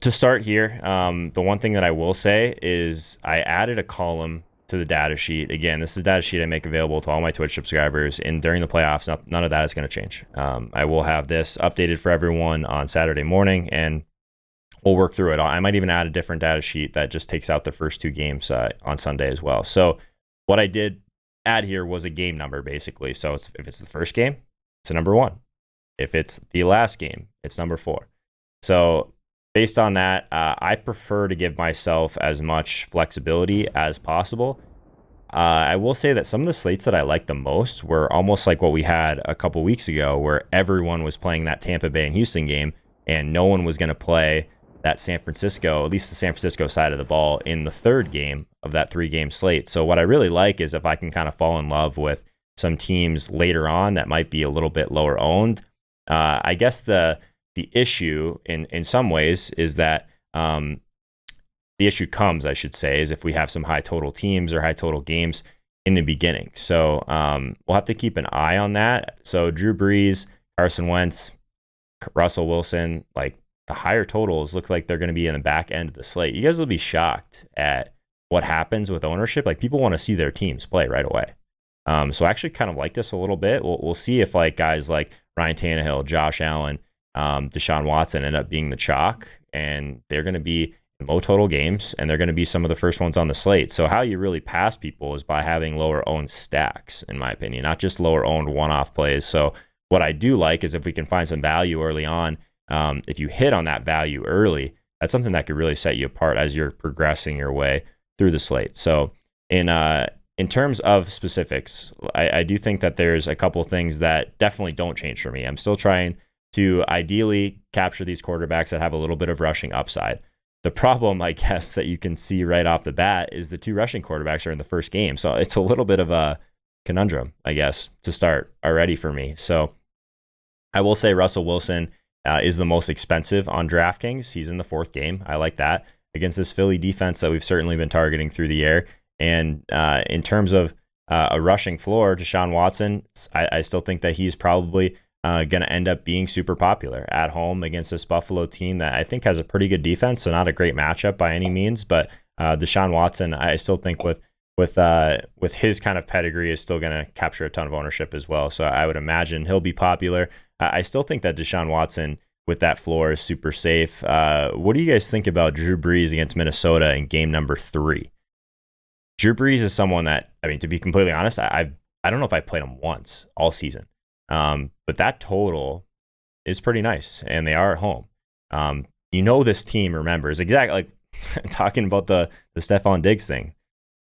To start here, the one thing that I will say is I added a column to the data sheet. Again, this is a data sheet I make available to all my Twitch subscribers. And during the playoffs, none of that is going to change. I will have this updated for everyone on Saturday morning, and we'll work through it. I might even add a different data sheet that just takes out the first two games on Sunday as well. So what I did add here was a game number, basically. So if it's the first game, it's a number 1. If it's the last game, it's number 4. So based on that, I prefer to give myself as much flexibility as possible. I will say that some of the slates that I like the most were almost like what we had a couple weeks ago, where everyone was playing that Tampa Bay and Houston game, and no one was going to play that San Francisco, at least the San Francisco side of the ball, in the third game of that 3-game slate. So what I really like is if I can kind of fall in love with some teams later on that might be a little bit lower owned. I guess the issue in some ways is that the issue comes, I should say, is if we have some high total teams or high total games in the beginning. So we'll have to keep an eye on that. So Drew Brees, Carson Wentz, Russell Wilson, like the higher totals look like they're going to be in the back end of the slate. You guys will be shocked at what happens with ownership. Like people want to see their teams play right away. So I actually kind of like this a little bit. We'll see if like guys like Ryan Tannehill, Josh Allen, Deshaun Watson end up being the chalk, and they're going to be in low total games, and they're going to be some of the first ones on the slate. So how you really pass people is by having lower owned stacks, in my opinion, not just lower owned one-off plays. So what I do like is if we can find some value early on, if you hit on that value early, that's something that could really set you apart as you're progressing your way through the slate. So in terms of specifics, I do think that there's a couple things that definitely don't change for me. I'm still trying to ideally capture these quarterbacks that have a little bit of rushing upside. The problem, I guess, that you can see right off the bat is the 2 rushing quarterbacks are in the first game. So it's a little bit of a conundrum, I guess, to start already for me. So I will say Russell Wilson is the most expensive on DraftKings. He's in the 4th game. I like that against this Philly defense that we've certainly been targeting through the air. And in terms of a rushing floor, Deshaun Watson, I still think that he's probably going to end up being super popular at home against this Buffalo team that I think has a pretty good defense, so not a great matchup by any means. But Deshaun Watson, I still think with his kind of pedigree, is still going to capture a ton of ownership as well. So I would imagine he'll be popular. I still think that Deshaun Watson with that floor is super safe. What do you guys think about Drew Brees against Minnesota in game number 3? Drew Brees is someone that, I mean, to be completely honest, I don't know if I played him once all season. But that total is pretty nice, and they are at home. This team remembers exactly, like talking about the Stephon Diggs thing.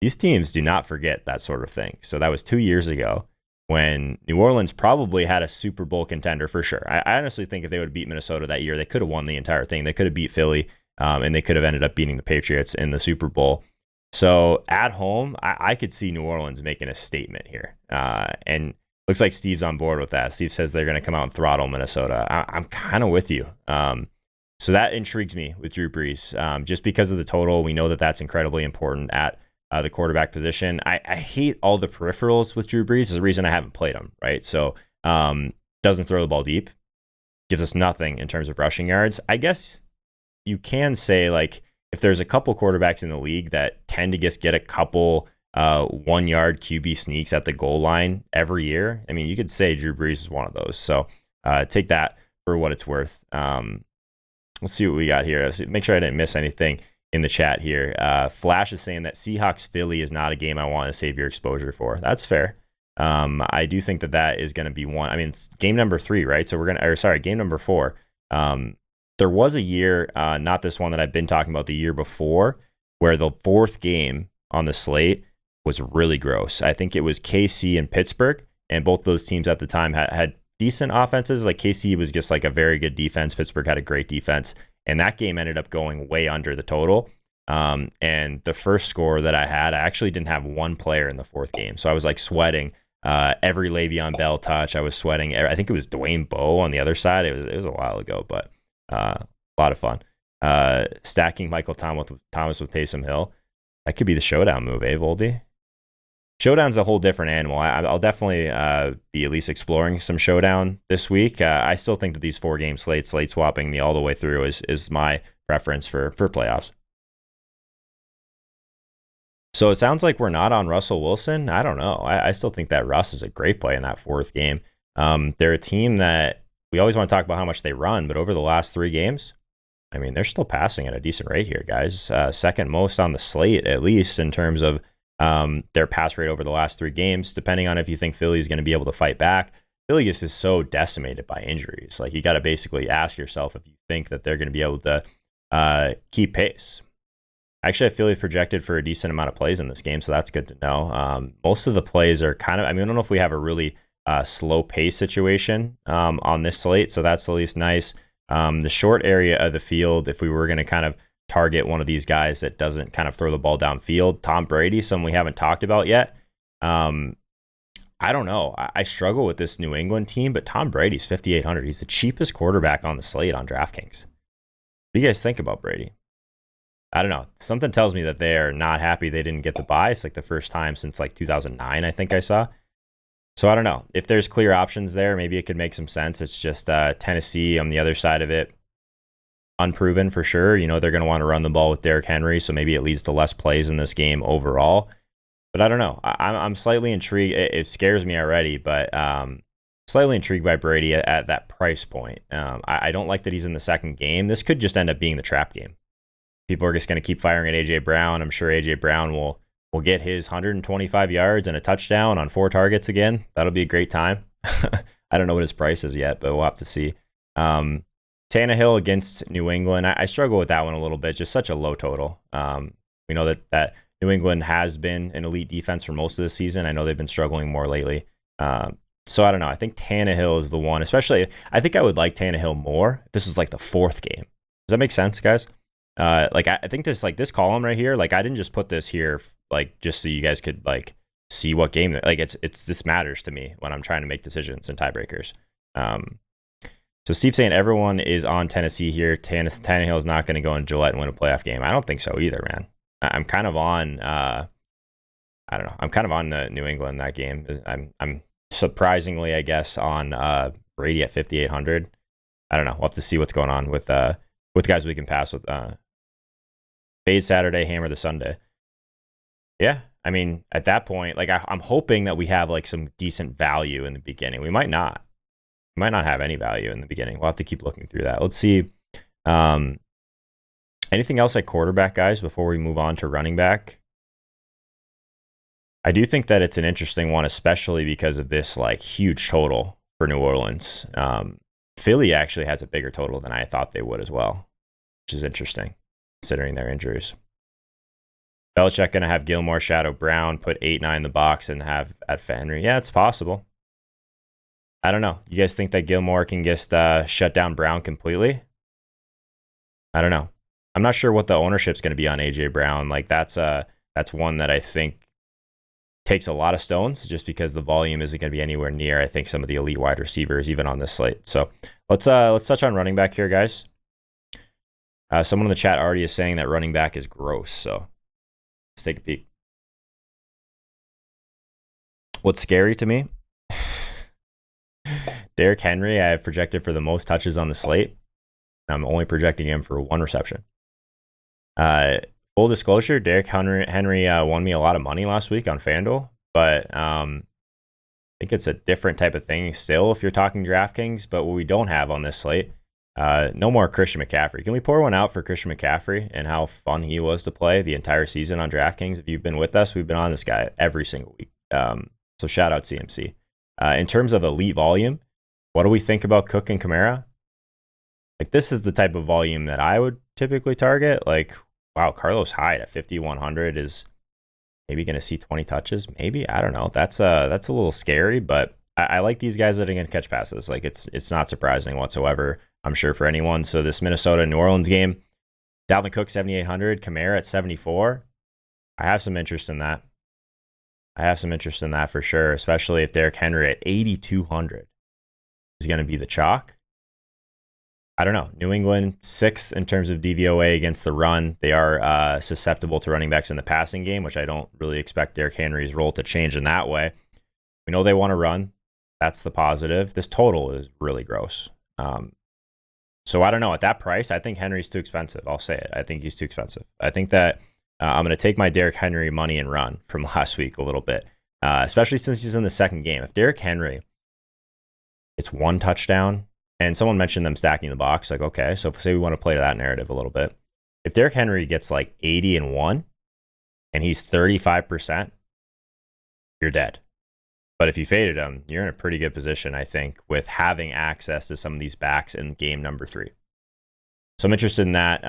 These teams do not forget that sort of thing. So that was 2 years ago when New Orleans probably had a Super Bowl contender for sure. I honestly think if they would beat Minnesota that year, they could have won the entire thing. They could have beat Philly, and they could have ended up beating the Patriots in the Super Bowl. So at home, I could see New Orleans making a statement here. And looks like Steve's on board with that. Steve says they're going to come out and throttle Minnesota. I'm kind of with you. So that intrigues me with Drew Brees. Just because of the total, we know that that's incredibly important at the quarterback position. I hate all the peripherals with Drew Brees. Is the reason I haven't played him, right? So doesn't throw the ball deep. Gives us nothing in terms of rushing yards. I guess you can say, like, if there's a couple quarterbacks in the league that tend to just get a couple 1-yard QB sneaks at the goal line every year, I mean, you could say Drew Brees is one of those. So take that for what it's worth. Let's see what we got here. Make sure I didn't miss anything in the chat here. Flash is saying that Seahawks Philly is not a game I want to save your exposure for. That's fair. I do think that is going to be one. I mean, it's game number 3, right? So game number 4. There was a year, not this one that I've been talking about, the year before, where the 4th game on the slate was really gross. I think it was KC and Pittsburgh, and both those teams at the time had decent offenses. Like KC was just like a very good defense. Pittsburgh had a great defense, and that game ended up going way under the total. And the first score that I had, I actually didn't have one player in the 4th game, so I was like sweating every Le'Veon Bell touch. I was sweating. I think it was Dwayne Bowe on the other side. It was a while ago, but a lot of fun. Stacking Michael Thomas with Taysom Hill. That could be the showdown move, Voldy? Showdown's a whole different animal. I'll definitely be at least exploring some showdown this week. I still think that these 4-game slate swapping me all the way through is my preference for playoffs. So it sounds like we're not on Russell Wilson. I don't know. I still think that Russ is a great play in that fourth game. They're a team that we always want to talk about how much they run, but over the last 3 games, I mean, they're still passing at a decent rate here, guys. Second most on the slate, at least in terms of their pass rate over the last 3 games, depending on if you think Philly's going to be able to fight back. Philly is so decimated by injuries. Like, you got to basically ask yourself if you think that they're going to be able to keep pace. Actually, I feel he's projected for a decent amount of plays in this game, so that's good to know. Most of the plays are kind of, I mean, I don't know if we have a really slow pace situation on this slate, so that's at least nice. The short area of the field, if we were going to kind of target one of these guys that doesn't kind of throw the ball downfield, Tom Brady, someone we haven't talked about yet. I don't know. I struggle with this New England team, but Tom Brady's 5,800. He's the cheapest quarterback on the slate on DraftKings. What do you guys think about Brady? I don't know. Something tells me that they're not happy they didn't get the bye. It's like the first time since like 2009, I think I saw. So I don't know. If there's clear options there, maybe it could make some sense. It's just Tennessee on the other side of it. Unproven for sure. You know, they're going to want to run the ball with Derrick Henry, so maybe it leads to less plays in this game overall. But I don't know. I'm slightly intrigued. It scares me already, but slightly intrigued by Brady at that price point. I don't like that he's in the second game. This could just end up being the trap game. People are just going to keep firing at Aj Brown. I'm sure Aj Brown will get his 125 yards and a touchdown on 4 targets again. That'll be a great time. I don't know what his price is yet, but we'll have to see. Tannehill against New England. I struggle with that one a little bit. Just such a low total. We know that New England has been an elite defense for most of the season. I know they've been struggling more lately. So I don't know. I think Tannehill is the one. Especially, I think I would like Tannehill more if this is like the 4th game. Does that make sense, guys? Like I think this column right here, like I didn't just put this here like just so you guys could like see what game, like it's this matters to me when I'm trying to make decisions and tiebreakers. So Steve saying everyone is on Tennessee here. Tannehill is not going to go in Gillette and win a playoff game. I don't think so either, man. I'm kind of on I don't know. I'm kind of on New England in that game. I'm surprisingly, I guess, on Brady at 5,800. I don't know. We'll have to see what's going on with guys we can pass with. Fade Saturday, hammer the Sunday. Yeah, I mean, at that point, like I'm hoping that we have like some decent value in the beginning. We might not. We might not have any value in the beginning. We'll have to keep looking through that. Let's see. Anything else at quarterback, guys, before we move on to running back? I do think that it's an interesting one, especially because of this like huge total for New Orleans. Philly actually has a bigger total than I thought they would as well, which is interesting considering their injuries. Belichick going to have Gilmore shadow Brown, put 8-9 in the box, and have at Henry. Yeah, it's possible. I don't know. You guys think that Gilmore can just shut down Brown completely? I don't know. I'm not sure what the ownership's going to be on AJ Brown. Like that's one that I think takes a lot of stones just because the volume isn't going to be anywhere near, I think, some of the elite wide receivers even on this slate. So let's touch on running back here, guys. Someone in the chat already is saying that running back is gross. So let's take a peek. What's scary to me? Derrick Henry, I have projected for the most touches on the slate. I'm only projecting him for 1 reception. Full disclosure, Derrick Henry won me a lot of money last week on FanDuel, but I think it's a different type of thing still if you're talking DraftKings. But what we don't have on this slate, no more Christian McCaffrey. Can we pour one out for Christian McCaffrey and how fun he was to play the entire season on DraftKings? If you've been with us, we've been on this guy every single week. So shout out CMC. In terms of elite volume, what do we think about Cook and Kamara? Like, this is the type of volume that I would typically target. Like, wow, Carlos Hyde at 5,100 is maybe going to see 20 touches. Maybe, I don't know. That's a little scary, but I like these guys that are going to catch passes. Like, it's not surprising whatsoever, I'm sure, for anyone. So this Minnesota New Orleans game, Dalvin Cook 7,800, Kamara at 74. I have some interest in that. For sure, especially if Derrick Henry at 8,200 is going to be the chalk. I don't know. New England 6th in terms of DVOA against the run. They are susceptible to running backs in the passing game, which I don't really expect Derrick Henry's role to change in that way. We know they want to run. That's the positive. This total is really gross. So I don't know. At that price, I think Henry's too expensive. I'll say it. I think he's too expensive. I think that I'm going to take my Derrick Henry money and run from last week a little bit, especially since he's in the second game. If Derrick Henry, it's one touchdown, and someone mentioned them stacking the box. Like, okay, so if say we want to play that narrative a little bit. If Derrick Henry gets like 80 and 1 and he's 35%, you're dead. But if you faded him, you're in a pretty good position, I think, with having access to some of these backs in game number 3. So I'm interested in that.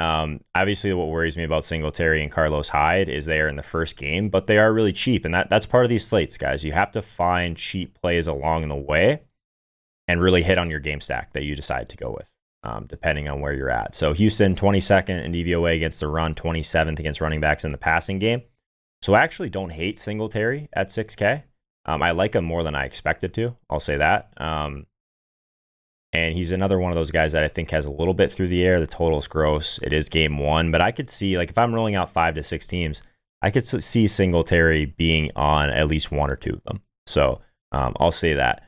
Obviously, what worries me about Singletary and Carlos Hyde is they are in the first game, but they are really cheap. And that's part of these slates, guys. You have to find cheap plays along the way and really hit on your game stack that you decide to go with, depending on where you're at. So Houston, 22nd in DVOA against the run, 27th against running backs in the passing game. So I actually don't hate Singletary at 6K. I like him more than I expected to. I'll say that. And he's another one of those guys that I think has a little bit through the air. The total's gross. It is game 1. But I could see, like, if I'm rolling out 5 to 6 teams, I could see Singletary being on at least 1 or 2 of them. So I'll say that.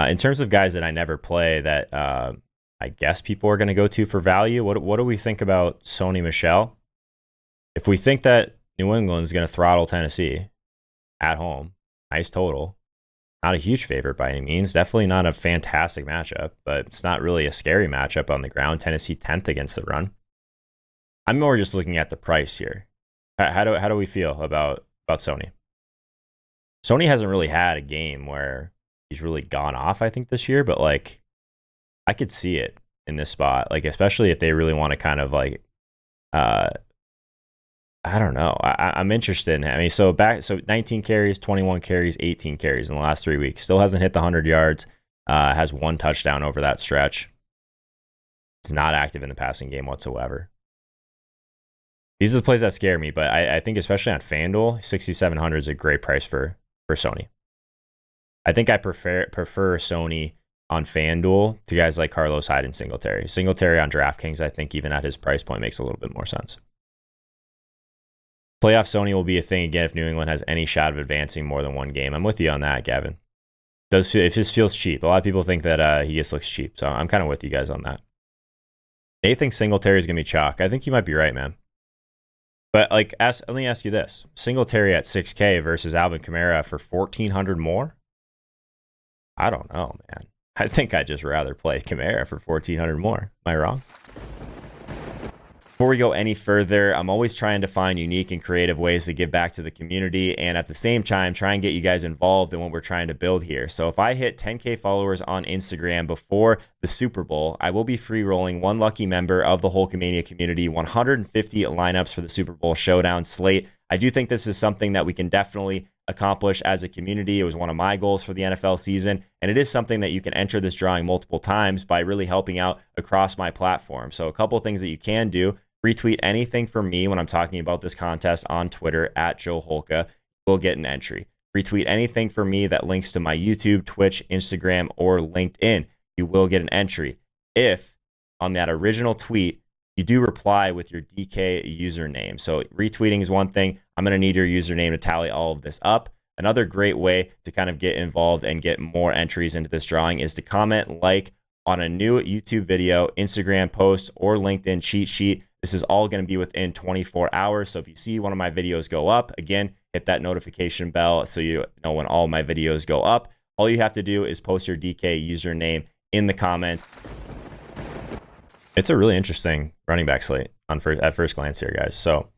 In terms of guys that I never play that I guess people are going to go to for value, what do we think about Sony Michel? If we think that New England's going to throttle Tennessee at home, nice total. Not a huge favorite by any means. Definitely not a fantastic matchup, but it's not really a scary matchup on the ground. Tennessee 10th against the run. I'm more just looking at the price here. How do we feel about Sony? Sony hasn't really had a game where he's really gone off, I think, this year, but like I could see it in this spot. Like, especially if they really want to kind of like I don't know. I'm interested in it. I mean, so 19 carries, 21 carries, 18 carries in the last 3 weeks. Still hasn't hit the 100 yards. Has 1 touchdown over that stretch. He's not active in the passing game whatsoever. These are the plays that scare me, but I think especially on FanDuel, 6,700 is a great price for Sony. I think I prefer Sony on FanDuel to guys like Carlos Hyde and Singletary. Singletary on DraftKings, I think even at his price point makes a little bit more sense. Playoff Sony will be a thing again if New England has any shot of advancing more than 1 game. I'm with you on that, Gavin. If this feels cheap. A lot of people think that he just looks cheap, so I'm kind of with you guys on that. Nate thinks Singletary is going to be chalk. I think you might be right, man. But like, let me ask you this. Singletary at 6K versus Alvin Kamara for 1,400 more? I don't know, man. I think I'd just rather play Kamara for 1,400 more. Am I wrong? Before we go any further, I'm always trying to find unique and creative ways to give back to the community and at the same time try and get you guys involved in what we're trying to build here. So if I hit 10K followers on Instagram before the Super Bowl, I will be free rolling 1 lucky member of the Holkamania community 150 lineups for the Super Bowl showdown slate. I do think this is something that we can definitely accomplish as a community. It was one of my goals for the NFL season, and it is something that you can enter this drawing multiple times by really helping out across my platform. So a couple of things that you can do. Retweet anything from me when I'm talking about this contest on Twitter at Joe Holka. You'll get an entry. Retweet anything from me that links to my YouTube, Twitch, Instagram, or LinkedIn. You will get an entry. If on that original tweet, you do reply with your DK username. So retweeting is one thing. I'm going to need your username to tally all of this up. Another great way to kind of get involved and get more entries into this drawing is to comment, like on a new YouTube video, Instagram post, or LinkedIn cheat sheet. This is all going to be within 24 hours. So if you see one of my videos go up, again, hit that notification bell so you know when all my videos go up. All you have to do is post your DK username in the comments. It's a really interesting running back slate at first glance here, guys. So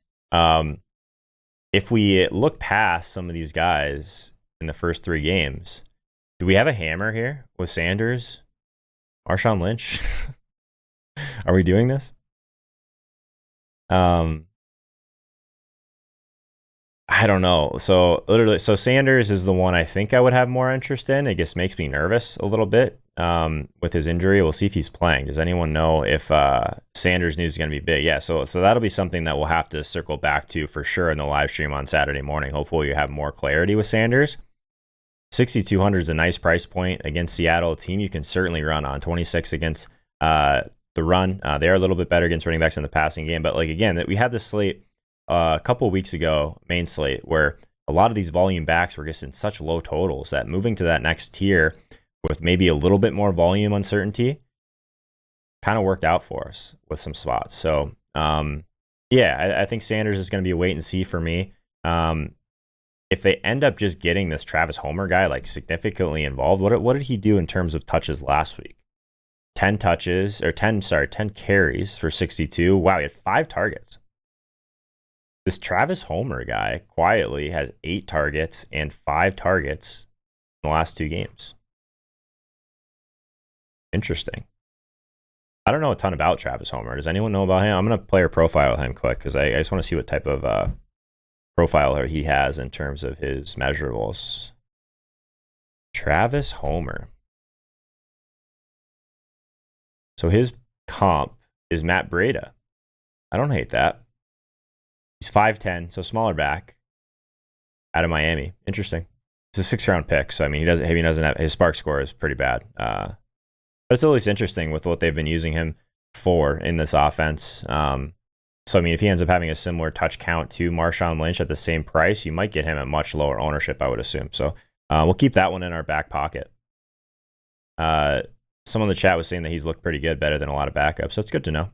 if we look past some of these guys in the first 3 games, do we have a hammer here with Sanders, Marshawn Lynch? Are we doing this? I don't know. So literally, Sanders is the one I think I would have more interest in. It just makes me nervous a little bit with his injury. We'll see if he's playing. Does anyone know if Sanders news is going to be big? Yeah, so that'll be something that we'll have to circle back to for sure in the live stream on Saturday morning. Hopefully you have more clarity with Sanders. 6,200 is a nice price point against Seattle, a team you can certainly run on. 26 against the run. They are a little bit better against running backs in the passing game. But like again, we had this slate a couple of weeks ago, main slate, where a lot of these volume backs were just in such low totals that moving to that next tier with maybe a little bit more volume uncertainty kind of worked out for us with some spots. So, yeah, I think Sanders is going to be a wait and see for me. If they end up just getting this Travis Homer guy like significantly involved, what did he do in terms of touches last week? 10 carries for 62. Wow, he had 5 targets. This Travis Homer guy quietly has 8 targets and 5 targets in the last 2 games. Interesting. I don't know a ton about Travis Homer. Does anyone know about him? I'm going to player profile him quick because I just want to see what type of profile he has in terms of his measurables. Travis Homer. So his comp is Matt Breida. I don't hate that. He's 5'10", so smaller back. Out of Miami. Interesting. It's a 6th-round pick, so I mean he doesn't have his spark score is pretty bad. But it's at least interesting with what they've been using him for in this offense. So, I mean, if he ends up having a similar touch count to Marshawn Lynch at the same price, you might get him at much lower ownership, I would assume. So, we'll keep that one in our back pocket. Someone in the chat was saying that he's looked pretty good, better than a lot of backups. So, it's good to know.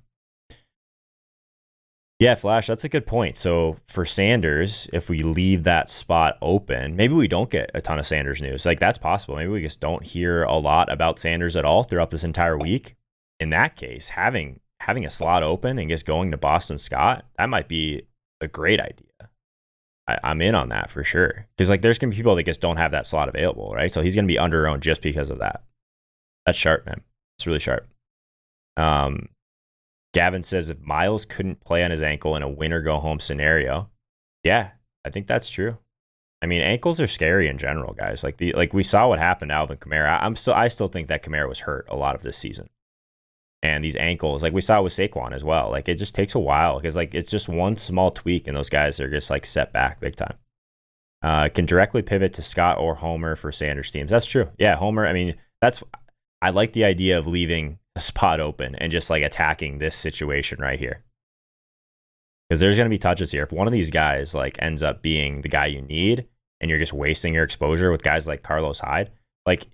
Yeah, Flash, that's a good point. So, for Sanders, if we leave that spot open, maybe we don't get a ton of Sanders news. Like, that's possible. Maybe we just don't hear a lot about Sanders at all throughout this entire week. In that case, having a slot open and just going to Boston Scott, that might be a great idea. I'm in on that for sure. Because like there's going to be people that just don't have that slot available, right? So he's going to be under owned just because of that. That's sharp, man. It's really sharp. Gavin says if Miles couldn't play on his ankle in a win or go home scenario, yeah, I think that's true. I mean, ankles are scary in general, guys. Like we saw what happened to Alvin Kamara. I still think that Kamara was hurt a lot of this season. And these ankles, like we saw with Saquon as well, like it just takes a while because like it's just one small tweak and those guys are just like set back big time. Can directly pivot to Scott or Homer for Sanders teams. That's true. Yeah, Homer. I mean, I like the idea of leaving a spot open and just like attacking this situation right here. Because there's going to be touches here. If one of these guys like ends up being the guy you need and you're just wasting your exposure with guys like Carlos Hyde, like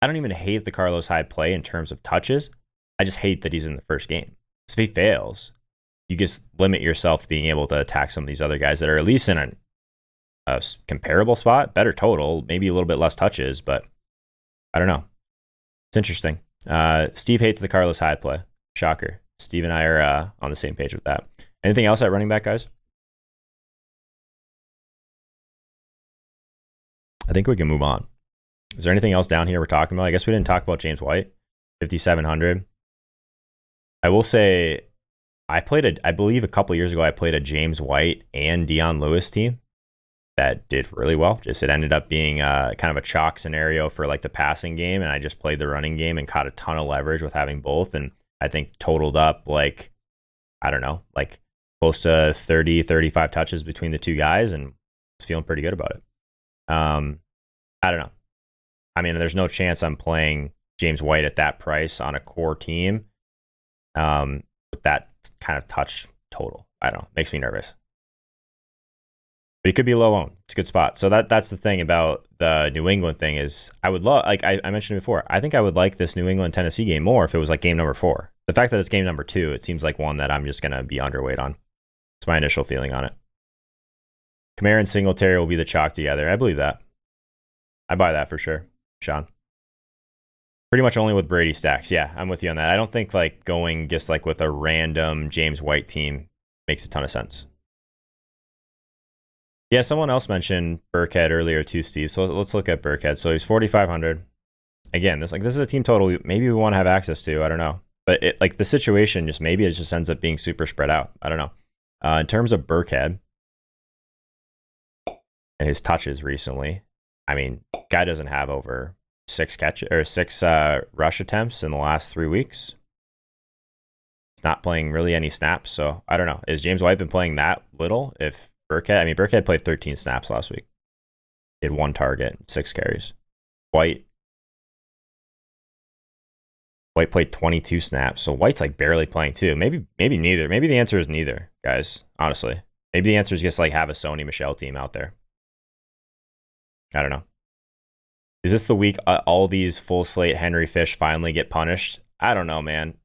I don't even hate the Carlos Hyde play in terms of touches. I just hate that he's in the first game. So if he fails, you just limit yourself to being able to attack some of these other guys that are at least in a comparable spot, better total, maybe a little bit less touches, but I don't know. It's interesting. Steve hates the Carlos Hyde play. Shocker. Steve and I are on the same page with that. Anything else at running back, guys? I think we can move on. Is there anything else down here we're talking about? I guess we didn't talk about James White, 5,700. I will say, I believe a couple years ago, I played a James White and Dion Lewis team that did really well. Just it ended up being kind of a chalk scenario for like the passing game, and I just played the running game and caught a ton of leverage with having both, and I think totaled up like, I don't know, like close to 30, 35 touches between the two guys, and I was feeling pretty good about it. I don't know. I mean, there's no chance I'm playing James White at that price on a core team. With that kind of touch total, I don't know, makes me nervous. But he could be low owned. It's a good spot. So that's the thing about the New England thing is I would love, like I mentioned before, I think I would like this New England Tennessee game more if it was like game number 4. The fact that it's game number 2, it seems like one that I'm just gonna be underweight on. It's my initial feeling on it. Kamara and Singletary will be the chalk together. I believe that. I buy that for sure, Sean. Pretty much only with Brady stacks. Yeah, I'm with you on that. I don't think like going just like with a random James White team makes a ton of sense. Yeah, someone else mentioned Birkhead earlier too, Steve. So let's look at Birkhead. So he's 4,500. Again, this is a team total maybe we want to have access to. I don't know, but it like the situation just maybe it just ends up being super spread out. I don't know. In terms of Birkhead and his touches recently, I mean, guy doesn't have over 6 rush attempts in the last 3 weeks. He's not playing really any snaps, so I don't know. Is James White been playing that little? If Birkhead played 13 snaps last week. He had 1 target, 6 carries. White played 22 snaps, so White's like barely playing too. Maybe neither. Maybe the answer is neither, guys. Honestly, maybe the answer is just like have a Sony Michel team out there. I don't know. Is this the week all these full slate Henry Fish finally get punished? I don't know, man.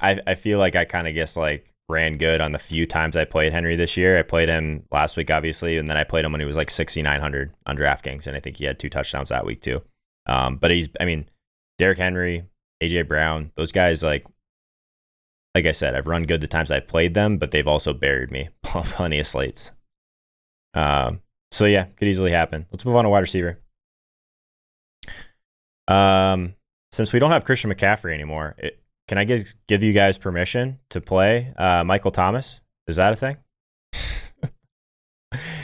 I feel like I kind of just like ran good on the few times I played Henry this year. I played him last week, obviously, and then I played him when he was like 6,900 on DraftKings, and I think he had 2 touchdowns that week too. But I mean, Derrick Henry, AJ Brown, those guys, like I said, I've run good the times I've played them, but they've also buried me plenty of slates. So yeah, could easily happen. Let's move on to wide receiver. Since we don't have Christian McCaffrey anymore, can I give you guys permission to play Michael Thomas? Is that a thing?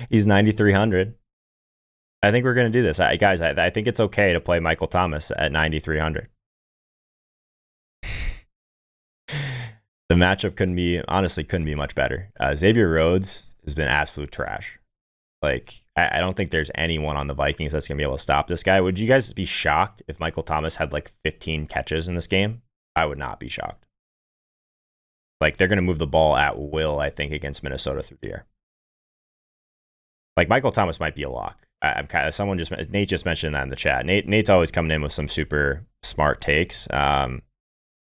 He's 9,300. I think we're going to do this. Guys, I think it's okay to play Michael Thomas at 9,300. The matchup couldn't be much better. Xavier Rhodes has been absolute trash. Like, I don't think there's anyone on the Vikings that's going to be able to stop this guy. Would you guys be shocked if Michael Thomas had like 15 catches in this game? I would not be shocked. Like, they're going to move the ball at will, I think, against Minnesota through the air. Like, Michael Thomas might be a lock. Nate just mentioned that in the chat. Nate's always coming in with some super smart takes.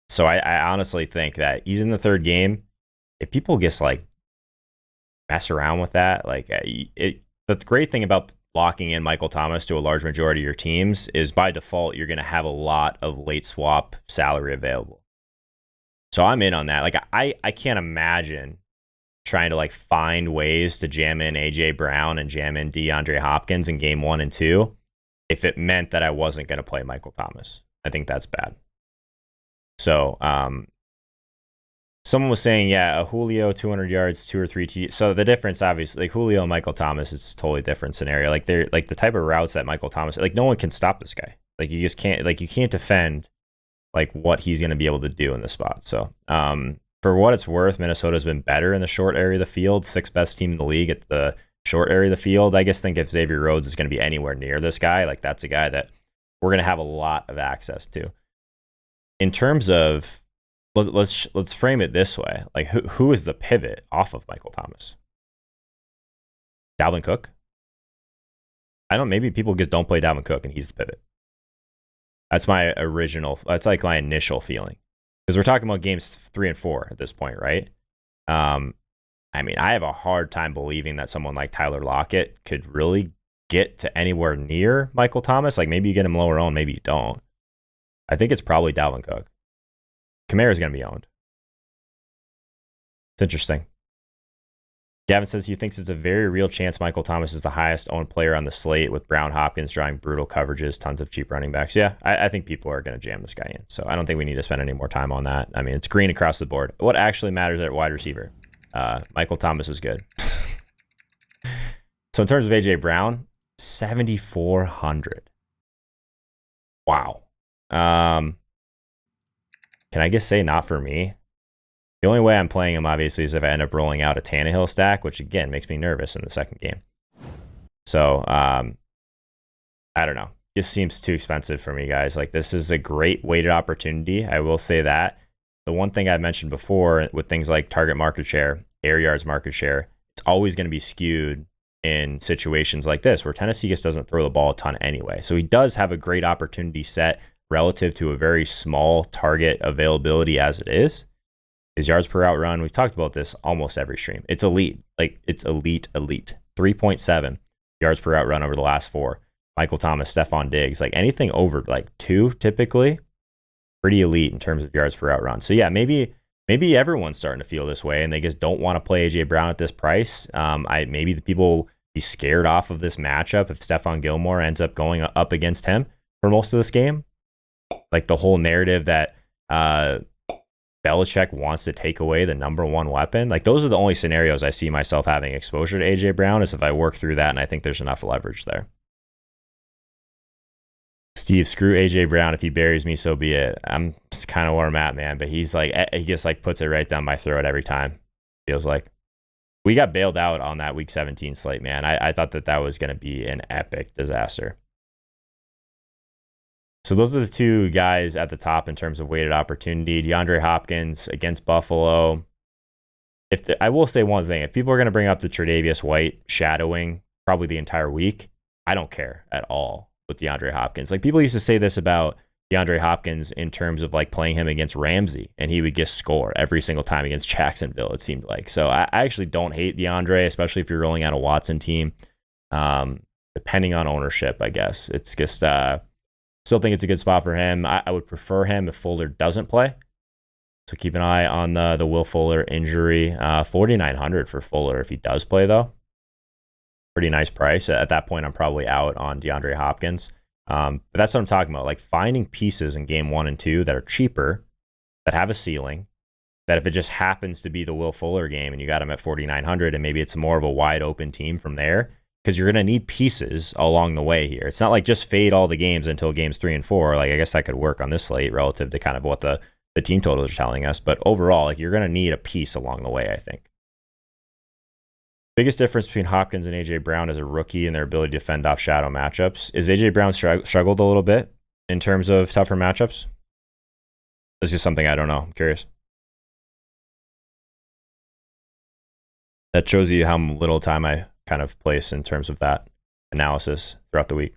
So I honestly think that he's in the third game. If people just like mess around with that, like the great thing about locking in Michael Thomas to a large majority of your teams is by default, you're going to have a lot of late swap salary available. So I'm in on that. Like I can't imagine trying to like find ways to jam in AJ Brown and jam in DeAndre Hopkins in game 1 and 2 if it meant that I wasn't going to play Michael Thomas. I think that's bad. So someone was saying, yeah, a Julio 200 yards, 2 or 3 T. So the difference, obviously, like Julio and Michael Thomas, it's a totally different scenario. Like they're like the type of routes that Michael Thomas, like no one can stop this guy. Like you just can't, like you can't defend like what he's going to be able to do in the spot. So for what it's worth, Minnesota's been better in the short area of the field, 6th best team in the league at the short area of the field. I just think if Xavier Rhodes is going to be anywhere near this guy, like that's a guy that we're going to have a lot of access to. In terms of, let's frame it this way: like who is the pivot off of Michael Thomas? Dalvin Cook? Maybe people just don't play Dalvin Cook and he's the pivot. That's like my initial feeling. Because we're talking about games 3 and 4 at this point, right? I mean, I have a hard time believing that someone like Tyler Lockett could really get to anywhere near Michael Thomas. Like maybe you get him lower owned, maybe you don't. I think it's probably Dalvin Cook. Kamara's going to be owned. It's interesting. Gavin says he thinks it's a very real chance Michael Thomas is the highest owned player on the slate with Brown Hopkins drawing brutal coverages, tons of cheap running backs. Yeah, I think people are going to jam this guy in. So I don't think we need to spend any more time on that. I mean, it's green across the board. What actually matters at wide receiver? Michael Thomas is good. So in terms of AJ Brown, 7,400. Wow. Can I just say not for me? The only way I'm playing him, obviously, is if I end up rolling out a Tannehill stack, which, again, makes me nervous in the second game. So, I don't know. This seems too expensive for me, guys. Like, this is a great weighted opportunity. I will say that. The one thing I mentioned before with things like target market share, air yards market share, it's always going to be skewed in situations like this where Tennessee just doesn't throw the ball a ton anyway. So he does have a great opportunity set relative to a very small target availability as it is. His yards per route run, we've talked about this almost every stream. It's elite. Like, it's elite. 3.7 yards per route run over the last 4. Michael Thomas, Stephon Diggs, like anything over like 2 typically, pretty elite in terms of yards per route run. So yeah, maybe everyone's starting to feel this way and they just don't want to play AJ Brown at this price. Maybe the people be scared off of this matchup if Stephon Gilmore ends up going up against him for most of this game. Like the whole narrative that Belichick wants to take away the number 1 weapon. Like those are the only scenarios I see myself having exposure to AJ Brown is if I work through that and I think there's enough leverage there. Steve, screw AJ Brown. If he buries me, so be it. I'm just kind of where I'm at, man. But he's like, he just like puts it right down my throat every time. Feels like we got bailed out on that week 17 slate, man. I thought that was going to be an epic disaster. So those are the 2 guys at the top in terms of weighted opportunity. DeAndre Hopkins against Buffalo. I will say one thing. If people are going to bring up the Tre'Davious White shadowing probably the entire week, I don't care at all with DeAndre Hopkins. Like people used to say this about DeAndre Hopkins in terms of like playing him against Ramsey, and he would just score every single time against Jacksonville, it seemed like. So I actually don't hate DeAndre, especially if you're rolling out a Watson team. Depending on ownership, I guess. It's just still think it's a good spot for him. I would prefer him if Fuller doesn't play. So keep an eye on the Will Fuller injury. 4,900 for Fuller if he does play, though. Pretty nice price. At that point, I'm probably out on DeAndre Hopkins. But that's what I'm talking about. Like finding pieces in game 1 and 2 that are cheaper, that have a ceiling, that if it just happens to be the Will Fuller game and you got him at 4,900 and maybe it's more of a wide open team from there, because you're going to need pieces along the way here. It's not like just fade all the games until games 3 and 4. Like I guess that could work on this slate relative to kind of what the team totals are telling us. But overall, like you're going to need a piece along the way, I think. Biggest difference between Hopkins and Aj Brown as a rookie and their ability to fend off shadow matchups is Aj Brown struggled a little bit in terms of tougher matchups. This is something I don't know. I'm curious. That shows you how little time I kind of place in terms of that analysis throughout the week.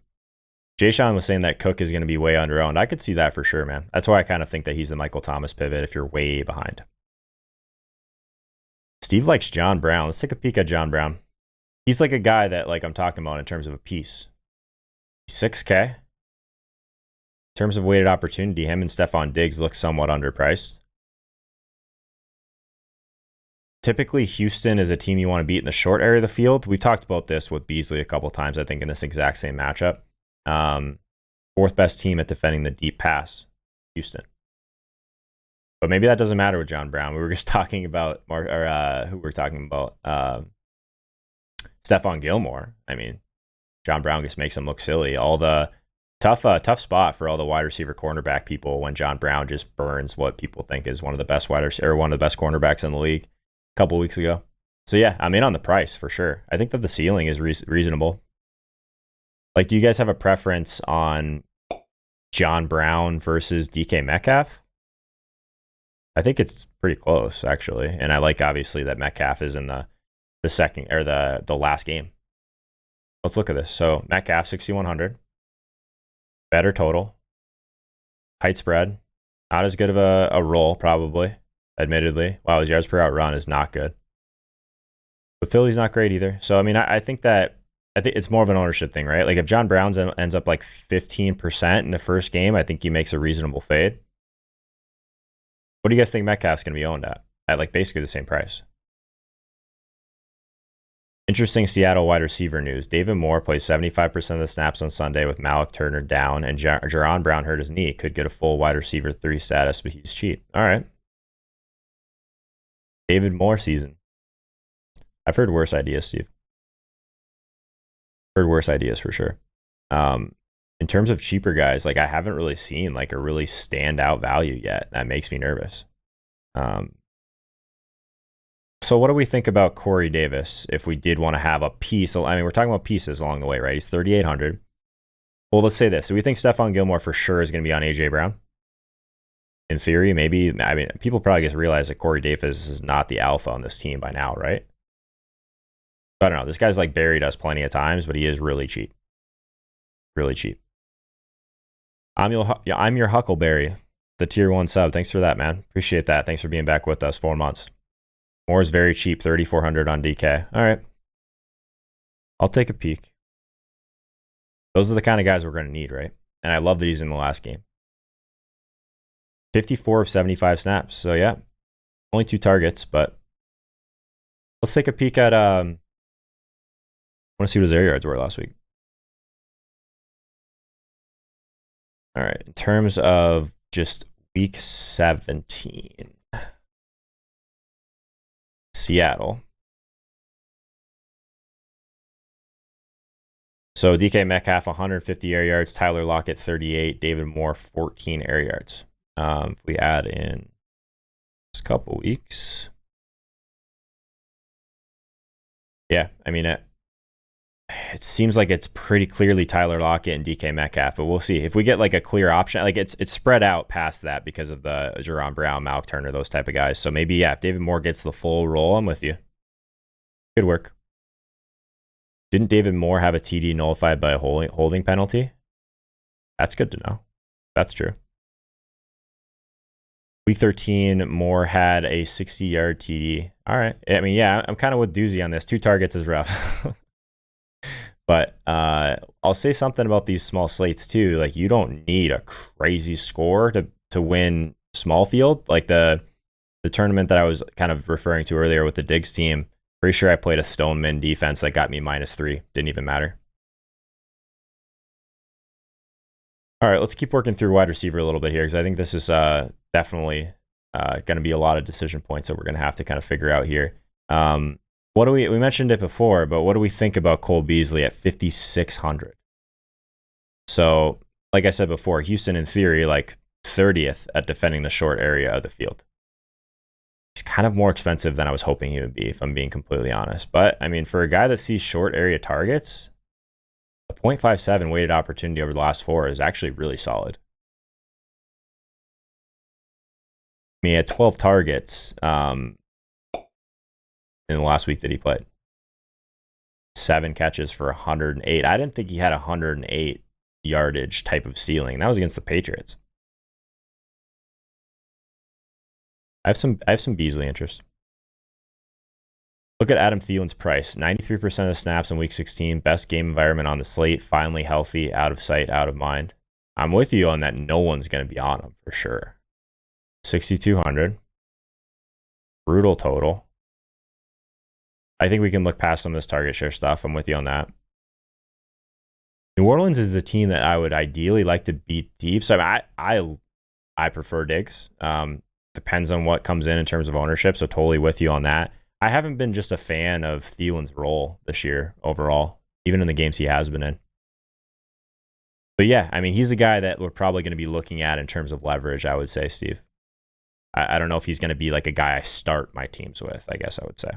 Jay Sean was saying that Cook is going to be way underowned. I could see that for sure, man. That's why I kind of think that he's the Michael Thomas pivot if you're way behind. Steve likes John Brown. Let's take a peek at John Brown. He's like a guy that like I'm talking about in terms of a piece. 6K. In terms of weighted opportunity, him and Stephon Diggs look somewhat underpriced. Typically, Houston is a team you want to beat in the short area of the field. We've talked about this with Beasley a couple times, I think, in this exact same matchup. Fourth best team at defending the deep pass, Houston. But maybe that doesn't matter with John Brown. We were just talking about, who we're talking about, Stephon Gilmore. I mean, John Brown just makes him look silly. All the tough spot for all the wide receiver cornerback people when John Brown just burns what people think is one of the best one of the best cornerbacks in the league a couple weeks ago. So yeah, I'm in on the price for sure. I think that the ceiling is reasonable. Like, do you guys have a preference on John Brown versus DK Metcalf? I think it's pretty close, actually. And I like, obviously, that Metcalf is in the second or the last game. Let's look at this. So Metcalf, 6,100. Better total. Height spread. Not as good of a roll, probably, admittedly. Wow, his yards per out run is not good. But Philly's not great either. So, I mean, I think it's more of an ownership thing, right? Like, if John Brown ends up like 15% in the first game, I think he makes a reasonable fade. What do you guys think Metcalf's going to be owned at? At like basically the same price. Interesting Seattle wide receiver news. David Moore plays 75% of the snaps on Sunday with Malik Turner down, and Jaron Brown hurt his knee. Could get a full wide receiver 3 status, but he's cheap. All right. David Moore season. I've heard worse ideas, Steve. Heard worse ideas for sure. In terms of cheaper guys, like I haven't really seen like a really standout value yet. That makes me nervous. So what do we think about Corey Davis if we did want to have a piece? I mean, we're talking about pieces along the way, right? He's 3,800. Well, let's say this. Do we think Stephon Gilmore for sure is going to be on AJ Brown? In theory, maybe. I mean, people probably just realize that Corey Davis is not the alpha on this team by now, right? I don't know. This guy's like buried us plenty of times, but he is really cheap. Really cheap. I'm your Huckleberry, the tier 1 sub. Thanks for that, man. Appreciate that. Thanks for being back with us 4 months. Moore's very cheap, 3,400 on DK. All right. I'll take a peek. Those are the kind of guys we're going to need, right? And I love that he's in the last game. 54 of 75 snaps. So, yeah, only 2 targets, but let's take a peek at, I want to see what his air yards were last week. All right. In terms of just week 17, Seattle. So DK Metcalf, 150 air yards. Tyler Lockett, 38. David Moore, 14 air yards. If we add in just a couple weeks. Yeah, I mean, it seems like it's pretty clearly Tyler Lockett and DK Metcalf, but we'll see. If we get like a clear option, like it's spread out past that because of the Jaron Brown, Malik Turner, those type of guys. So maybe, yeah, if David Moore gets the full role, I'm with you. Good work. Didn't David Moore have a TD nullified by a holding penalty? That's good to know. That's true. Week 13, Moore had a 60-yard TD. All right. I mean, yeah, I'm kind of with Doozy on this. 2 targets is rough. But I'll say something about these small slates too. Like, you don't need a crazy score to win small field. Like the tournament that I was kind of referring to earlier with the Diggs team, pretty sure I played a Stoneman defense that got me -3. Didn't even matter. All right, let's keep working through wide receiver a little bit here, because I think this is definitely going to be a lot of decision points that we're going to have to kind of figure out here. What do we mentioned it before, but what do we think about Cole Beasley at 5,600? So, like I said before, Houston in theory like 30th at defending the short area of the field. He's kind of more expensive than I was hoping he would be, if I'm being completely honest. But I mean, for a guy that sees short area targets, a 0.57 weighted opportunity over the last 4 is actually really solid. I mean, he had 12 targets in the last week that he played. 7 catches for 108. I didn't think he had 108 yardage type of ceiling. That was against the Patriots. I have some Beasley interest. Look at Adam Thielen's price. 93% of the snaps in week 16. Best game environment on the slate. Finally healthy. Out of sight, out of mind. I'm with you on that. No one's going to be on him for sure. 6,200. Brutal total. I think we can look past some of this target share stuff. I'm with you on that. New Orleans is the team that I would ideally like to beat deep. So I prefer Diggs. Depends on what comes in terms of ownership. So totally with you on that. I haven't been just a fan of Thielen's role this year overall, even in the games he has been in. But yeah, I mean, he's a guy that we're probably going to be looking at in terms of leverage, I would say, Steve. I don't know if he's going to be like a guy I start my teams with, I guess I would say.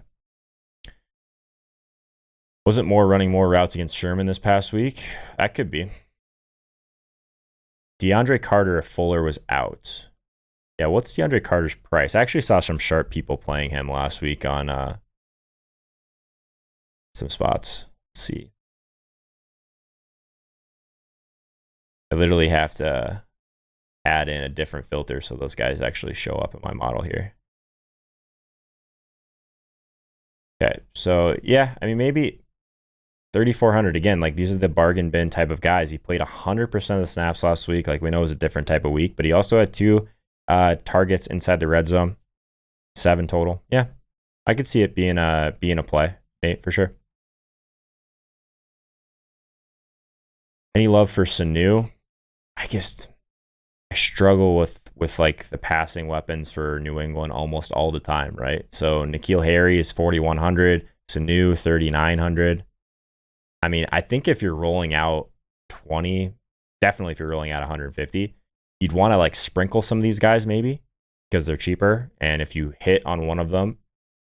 Wasn't Moore running more routes against Sherman this past week? That could be. DeAndre Carter, if Fuller was out. Yeah, what's DeAndre Carter's price? I actually saw some sharp people playing him last week on some spots. Let's see. I literally have to add in a different filter so those guys actually show up in my model here. Okay, so yeah, I mean, maybe 3,400 again. Like, these are the bargain bin type of guys. He played 100% of the snaps last week. Like, we know it was a different type of week, but he also had 2 targets inside the red zone, 7 total. Yeah, I could see it being a play, Nate, for sure. Any love for Sanu? I struggle with like the passing weapons for New England almost all the time, right? So N'Keal Harry is 4,100, Sanu 3,900. I mean, I think if you're rolling out 20, definitely if you're rolling out 150, you'd want to like sprinkle some of these guys maybe because they're cheaper. And if you hit on one of them,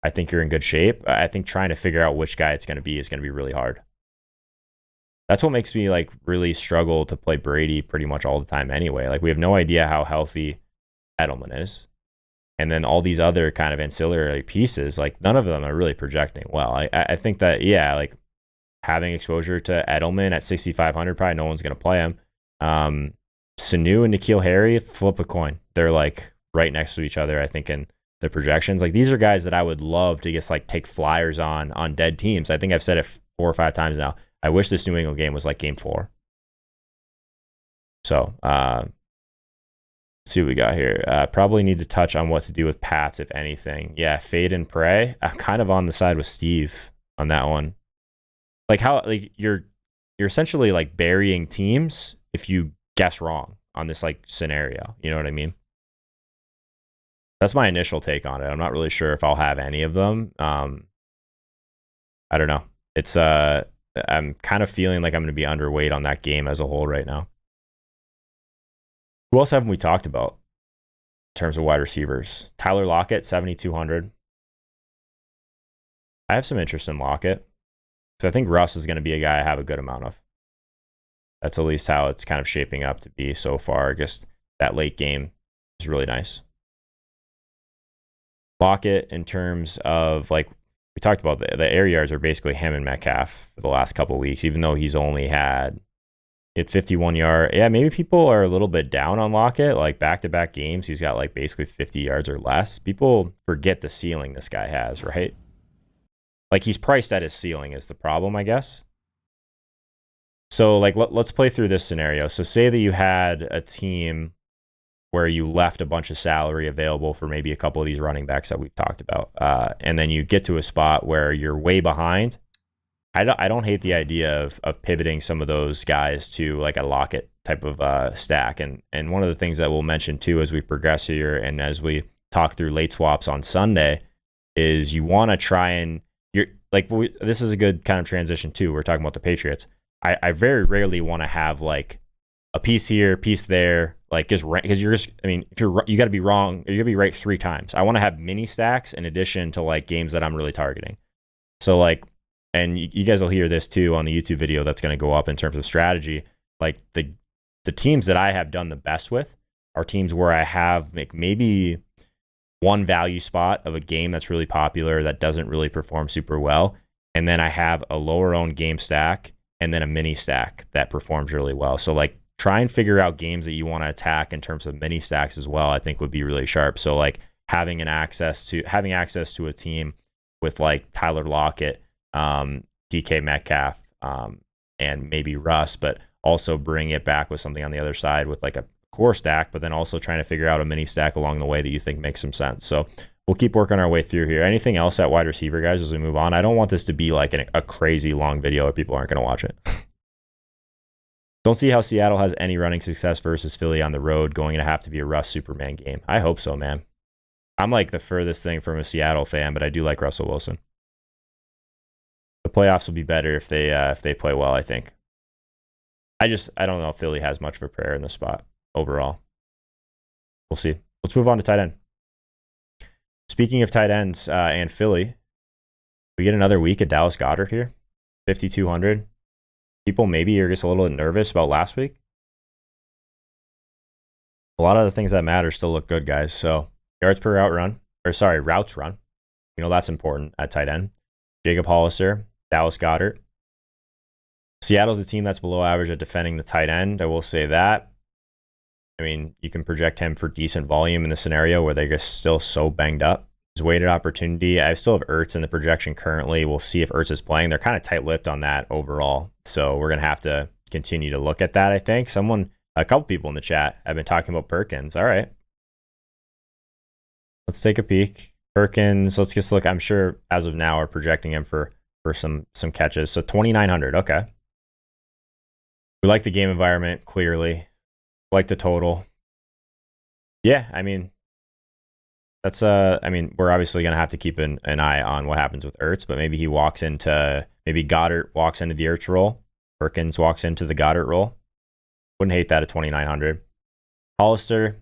I think you're in good shape. I think trying to figure out which guy it's going to be is going to be really hard. That's what makes me like really struggle to play Brady pretty much all the time anyway. Like, we have no idea how healthy Edelman is. And then all these other kind of ancillary pieces, like none of them are really projecting well. I think that, yeah, like having exposure to Edelman at 6,500, probably no one's going to play him. Sanu and N'Keal Harry, flip a coin. They're like right next to each other, I think, in the projections. Like, these are guys that I would love to just like take flyers on dead teams. I think I've said it 4 or 5 times now. I wish this New England game was like game 4. So, let's see what we got here. Probably need to touch on what to do with Pats, if anything. Yeah, fade and pray. I'm kind of on the side with Steve on that one. Like, how, like, you're essentially like burying teams if you guess wrong on this like scenario. You know what I mean? That's my initial take on it. I'm not really sure if I'll have any of them. I don't know. It's I'm kind of feeling like I'm going to be underweight on that game as a whole right now. Who else haven't we talked about in terms of wide receivers? Tyler Lockett, 7,200. I have some interest in Lockett. So I think Russ is going to be a guy I have a good amount of. That's at least how it's kind of shaping up to be so far. Just that late game is really nice. Lockett, in terms of like, we talked about the air yards are basically him and Metcalf for the last couple of weeks, even though he's only had He had 51 yard. Yeah, maybe people are a little bit down on Lockett. Like back-to-back games, he's got like basically 50 yards or less. People forget the ceiling this guy has, right? Like he's priced at his ceiling is the problem, I guess. So like let's play through this scenario. So say that you had a team where you left a bunch of salary available for maybe a couple of these running backs that we've talked about, and then you get to a spot where you're way behind. I don't hate the idea of pivoting some of those guys to like a Lockett type of stack. And one of the things that we'll mention too as we progress here and as we talk through late swaps on Sunday is you want to try and this is a good kind of transition too. We're talking about the Patriots. I very rarely want to have like a piece here, piece there, like just because you're just. I mean, if you got to be wrong, you're gonna be right 3 times. I want to have mini stacks in addition to like games that I'm really targeting. So like. And you guys will hear this too on the YouTube video that's going to go up in terms of strategy. Like the teams that I have done the best with are teams where I have maybe one value spot of a game that's really popular that doesn't really perform super well. And then I have a lower owned game stack and then a mini stack that performs really well. So like try and figure out games that you want to attack in terms of mini stacks as well, I think would be really sharp. So like having access to a team with like Tyler Lockett, DK Metcalf, and maybe Russ, but also bring it back with something on the other side with like a core stack, but then also trying to figure out a mini stack along the way that you think makes some sense. So we'll keep working our way through here. Anything else at wide receiver, guys, as we move on? I don't want this to be like a crazy long video or people aren't going to watch it. Don't see how Seattle has any running success versus Philly on the road. Going to have to be a Russ Superman game. I hope so, man. I'm like the furthest thing from a Seattle fan, but I do like Russell Wilson. The playoffs will be better if they play well, I think. I don't know if Philly has much of a prayer in the spot overall. We'll see. Let's move on to tight end. Speaking of tight ends and Philly, we get another week of Dallas Goedert here, 5,200. People maybe are just a little nervous about last week. A lot of the things that matter still look good, guys. So yards per routes run. You know that's important at tight end. Jacob Hollister, Dallas Goedert. Seattle's a team that's below average at defending the tight end. I will say that. I mean, you can project him for decent volume in the scenario where they're just still so banged up. His weighted opportunity. I still have Ertz in the projection currently. We'll see if Ertz is playing. They're kind of tight-lipped on that overall. So we're going to have to continue to look at that, I think. A couple people in the chat have been talking about Perkins. All right. Let's take a peek. Perkins, let's just look. I'm sure as of now we're projecting him for some catches. So 2,900. Okay. We like the game environment, clearly. Like the total. Yeah, I mean, we're obviously going to have to keep an eye on what happens with Ertz, but maybe Goddard walks into the Ertz role. Perkins walks into the Goddard role. Wouldn't hate that at 2,900. Hollister,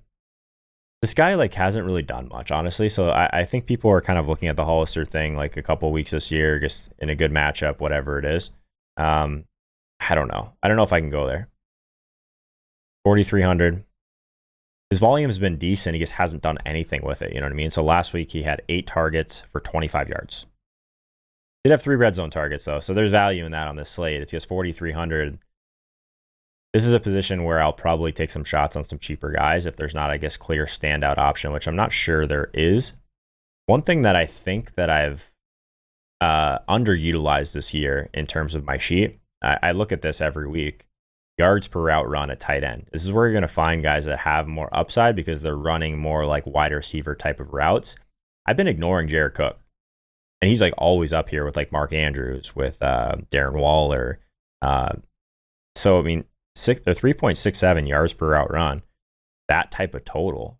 this guy like hasn't really done much, honestly. So I think people are kind of looking at the Hollister thing like a couple weeks this year, just in a good matchup, whatever it is. I don't know. I don't know if I can go there. 4,300. His volume has been decent. He just hasn't done anything with it. You know what I mean? So last week he had 8 targets for 25 yards. Did have 3 red zone targets though, so there's value in that on this slate. It's just 4,300. This is a position where I'll probably take some shots on some cheaper guys if there's not, I guess, clear standout option, which I'm not sure there is. One thing that I think that I've underutilized this year in terms of my sheet, I look at this every week, yards per route run at tight end. This is where you're going to find guys that have more upside because they're running more like wide receiver type of routes. I've been ignoring Jared Cook, and he's like always up here with like Mark Andrews, with Darren Waller. So, I mean, 3.67 yards per route run, that type of total.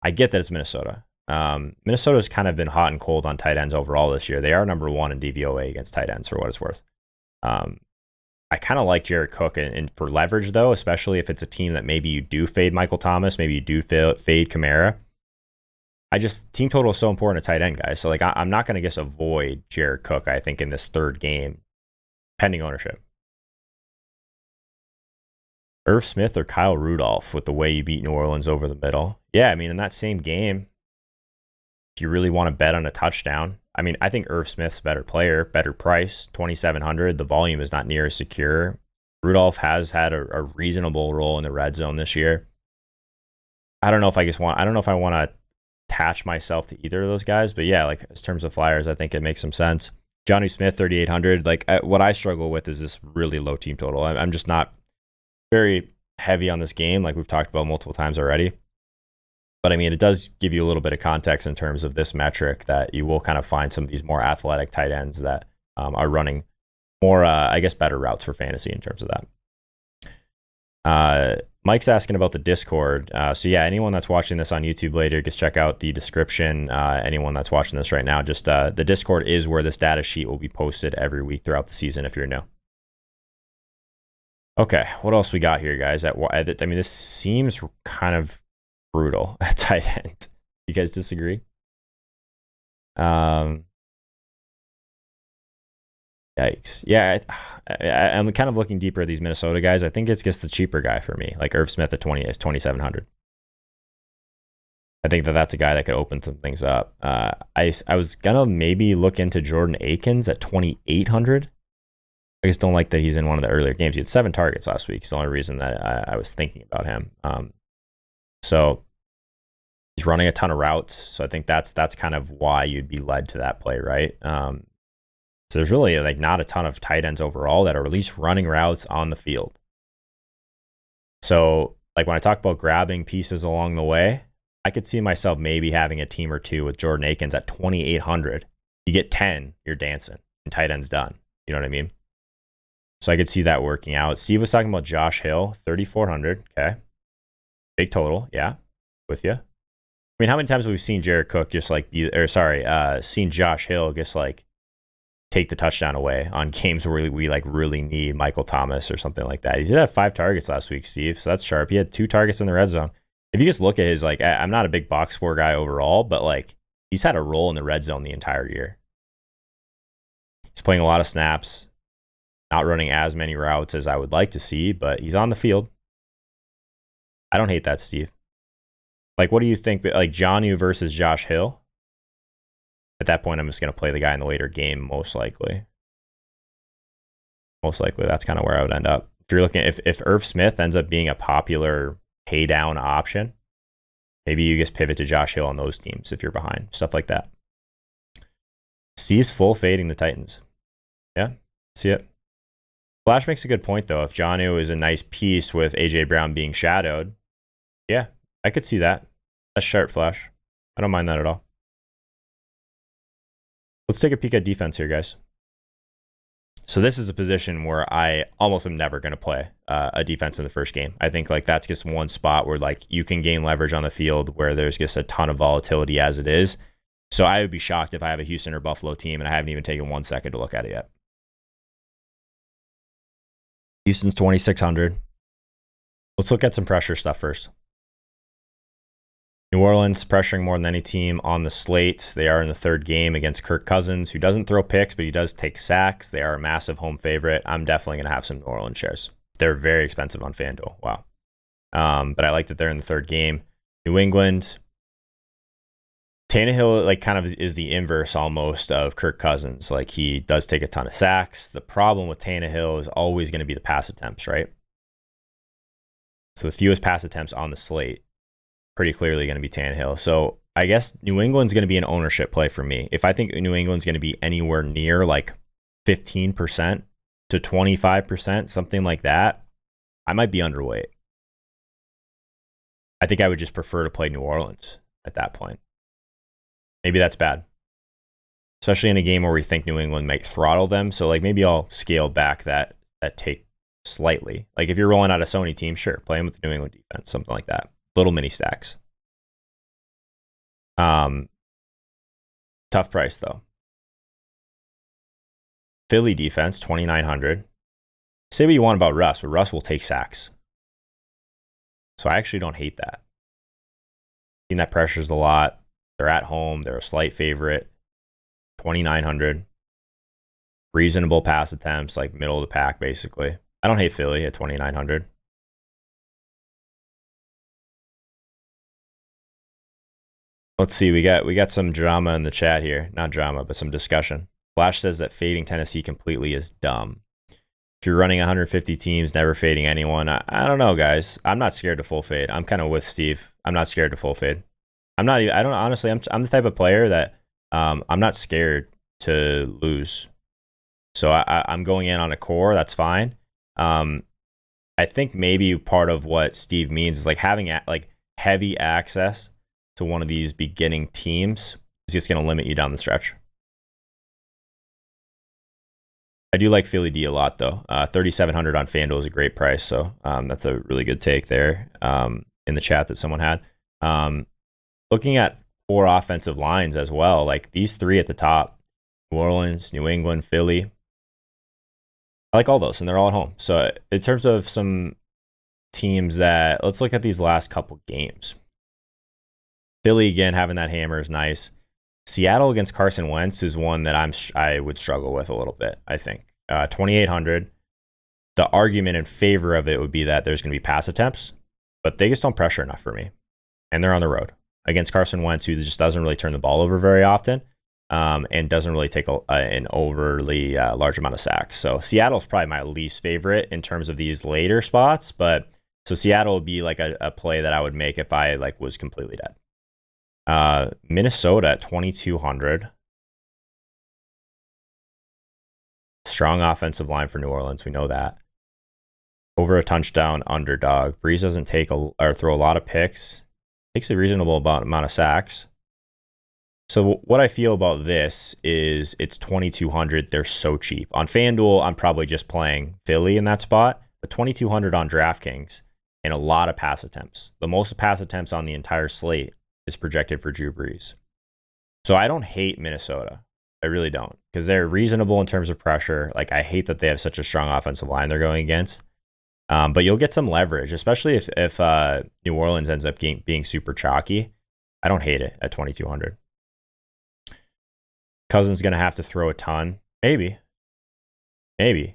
I get that it's Minnesota. Minnesota's kind of been hot and cold on tight ends overall this year. They are number 1 in DVOA against tight ends for what it's worth. I kind of like Jared Cook and for leverage though, especially if it's a team that maybe you do fade Michael Thomas, maybe you do fade Kamara. Team total is so important at tight end, guys. So like I'm not going to just avoid Jared Cook, I think, in this third game, pending ownership. Irv Smith or Kyle Rudolph with the way you beat New Orleans over the middle. Yeah, I mean, in that same game, if you really want to bet on a touchdown, I mean, I think Irv Smith's a better player, better price, 2,700. The volume is not near as secure. Rudolph has had a reasonable role in the red zone this year. I don't know if I want to attach myself to either of those guys, but yeah, like in terms of flyers, I think it makes some sense. Johnny Smith, 3,800. Like what I struggle with is this really low team total. I'm just not very heavy on this game, like we've talked about multiple times already. But I mean, it does give you a little bit of context in terms of this metric that you will kind of find some of these more athletic tight ends that are running more, I guess, better routes for fantasy in terms of that. Mike's asking about the Discord. So yeah, anyone that's watching this on YouTube later, just check out the description. Anyone that's watching this right now, just the Discord is where this data sheet will be posted every week throughout the season if you're new. Okay, what else we got here, guys? I mean, this seems kind of brutal at tight end. You guys disagree? Yikes. Yeah, I'm kind of looking deeper at these Minnesota guys. I think it's just the cheaper guy for me, like Irv Smith at 2,700. I think that's a guy that could open some things up. I was gonna maybe look into Jordan Aikens at 2,800. I just don't like that he's in one of the earlier games. He had 7 targets last week. It's the only reason that I was thinking about him. So he's running a ton of routes. So I think that's kind of why you'd be led to that play, right? So there's really like not a ton of tight ends overall that are at least running routes on the field. So like when I talk about grabbing pieces along the way, I could see myself maybe having a team or two with Jordan Aikens at 2,800. You get 10, you're dancing, and tight end's done. You know what I mean? So I could see that working out. Steve was talking about Josh Hill, 3,400. Okay. Big total. Yeah. With you. I mean, how many times have we seen Jared Cook just like, seen Josh Hill just like take the touchdown away on games where we like really need Michael Thomas or something like that? He did have 5 targets last week, Steve. So that's sharp. He had 2 targets in the red zone. If you just look at his, like, I'm not a big box score guy overall, but like he's had a role in the red zone the entire year. He's playing a lot of snaps. Not running as many routes as I would like to see, but he's on the field. I don't hate that, Steve. Like, what do you think? Like, Jonnu versus Josh Hill? At that point, I'm just going to play the guy in the later game, most likely. Most likely, that's kind of where I would end up. If you're looking, if Irv Smith ends up being a popular pay down option, maybe you just pivot to Josh Hill on those teams if you're behind. Stuff like that. Steve's full fading the Titans. Yeah, see it. Flash makes a good point, though. If Jonnu is a nice piece with Aj Brown being shadowed, yeah, I could see that. That's sharp, Flash. I don't mind that at all. Let's take a peek at defense here, guys. So this is a position where I almost am never going to play a defense in the first game. I think like that's just one spot where like you can gain leverage on the field where there's just a ton of volatility as it is. So I would be shocked if I have a Houston or Buffalo team and I haven't even taken 1 second to look at it yet. Houston's 2,600. Let's look at some pressure stuff first. New Orleans pressuring more than any team on the slate. They are in the 3rd game against Kirk Cousins, who doesn't throw picks, but he does take sacks. They are a massive home favorite. I'm definitely going to have some New Orleans shares. They're very expensive on FanDuel. Wow. But I like that they're in the 3rd game. New England. Tannehill like kind of is the inverse almost of Kirk Cousins. Like he does take a ton of sacks. The problem with Tannehill is always going to be the pass attempts, right? So the fewest pass attempts on the slate, pretty clearly going to be Tannehill. So I guess New England's going to be an ownership play for me. If I think New England's going to be anywhere near like 15% to 25%, something like that, I might be underweight. I think I would just prefer to play New Orleans at that point. Maybe that's bad, especially in a game where we think New England might throttle them. So like maybe I'll scale back that take slightly. Like if you're rolling out a Sony team, sure, play them with the New England defense, something like that. Little mini stacks. Tough price though. Philly defense, 2,900. Say what you want about Russ, but Russ will take sacks. So I actually don't hate that. Seen that pressures a lot. They're at home. They're a slight favorite. 2,900. Reasonable pass attempts, like middle of the pack, basically. I don't hate Philly at 2,900. Let's see. We got some drama in the chat here. Not drama, but some discussion. Flash says that fading Tennessee completely is dumb. If you're running 150 teams, never fading anyone, I don't know, guys. I'm not scared to full fade. I'm kind of with Steve. I'm not scared to full fade. I'm not. I don't honestly. I'm the type of player that I'm not scared to lose. So I'm going in on a core. That's fine. I think maybe part of what Steve means is like having like heavy access to one of these beginning teams is just going to limit you down the stretch. I do like Philly D a lot though. 3,700 on FanDuel is a great price, so that's a really good take there in the chat that someone had. Looking at 4 offensive lines as well, like these 3 at the top: New Orleans, New England, Philly. I like all those, and they're all at home. So in terms of some teams that, let's look at these last couple games. Philly, again, having that hammer is nice. Seattle against Carson Wentz is one that I would struggle with a little bit, I think. 2,800. The argument in favor of it would be that there's going to be pass attempts, but they just don't pressure enough for me. And they're on the road against Carson Wentz, who just doesn't really turn the ball over very often. And doesn't really take an overly large amount of sacks. So Seattle's probably my least favorite in terms of these later spots. But so Seattle would be like a play that I would make if I like was completely dead. Minnesota at 2,200. Strong offensive line for New Orleans. We know that. Over a touchdown underdog. Brees doesn't take or throw a lot of picks. Takes a reasonable amount of sacks. So what I feel about this is it's 2,200. They're so cheap. On FanDuel, I'm probably just playing Philly in that spot, but 2,200 on DraftKings and a lot of pass attempts. The most pass attempts on the entire slate is projected for Drew Brees. So I don't hate Minnesota. I really don't, because they're reasonable in terms of pressure. Like, I hate that they have such a strong offensive line they're going against. But you'll get some leverage, especially if New Orleans ends up being super chalky. I don't hate it at 2,200. Cousins going to have to throw a ton. Maybe. I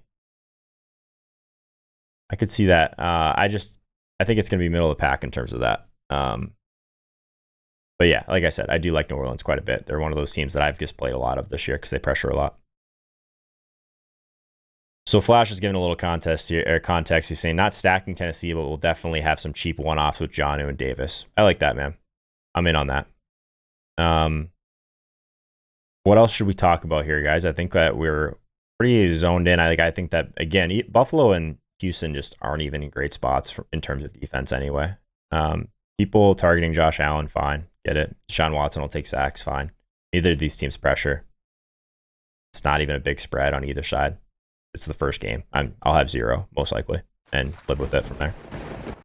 could see that. I think it's going to be middle of the pack in terms of that. But yeah, like I said, I do like New Orleans quite a bit. They're one of those teams that I've just played a lot of this year because they pressure a lot. So Flash is giving a little context. He's saying not stacking Tennessee, but we'll definitely have some cheap one-offs with Jonnu and Davis. I like that, man. I'm in on that. What else should we talk about here, guys? I think that we're pretty zoned in. I think that, again, Buffalo and Houston just aren't even in great spots in terms of defense anyway. People targeting Josh Allen, fine. Get it. Deshaun Watson will take sacks, fine. Neither of these teams pressure. It's not even a big spread on either side. It's the first game. I'll have 0, most likely, and live with it from there.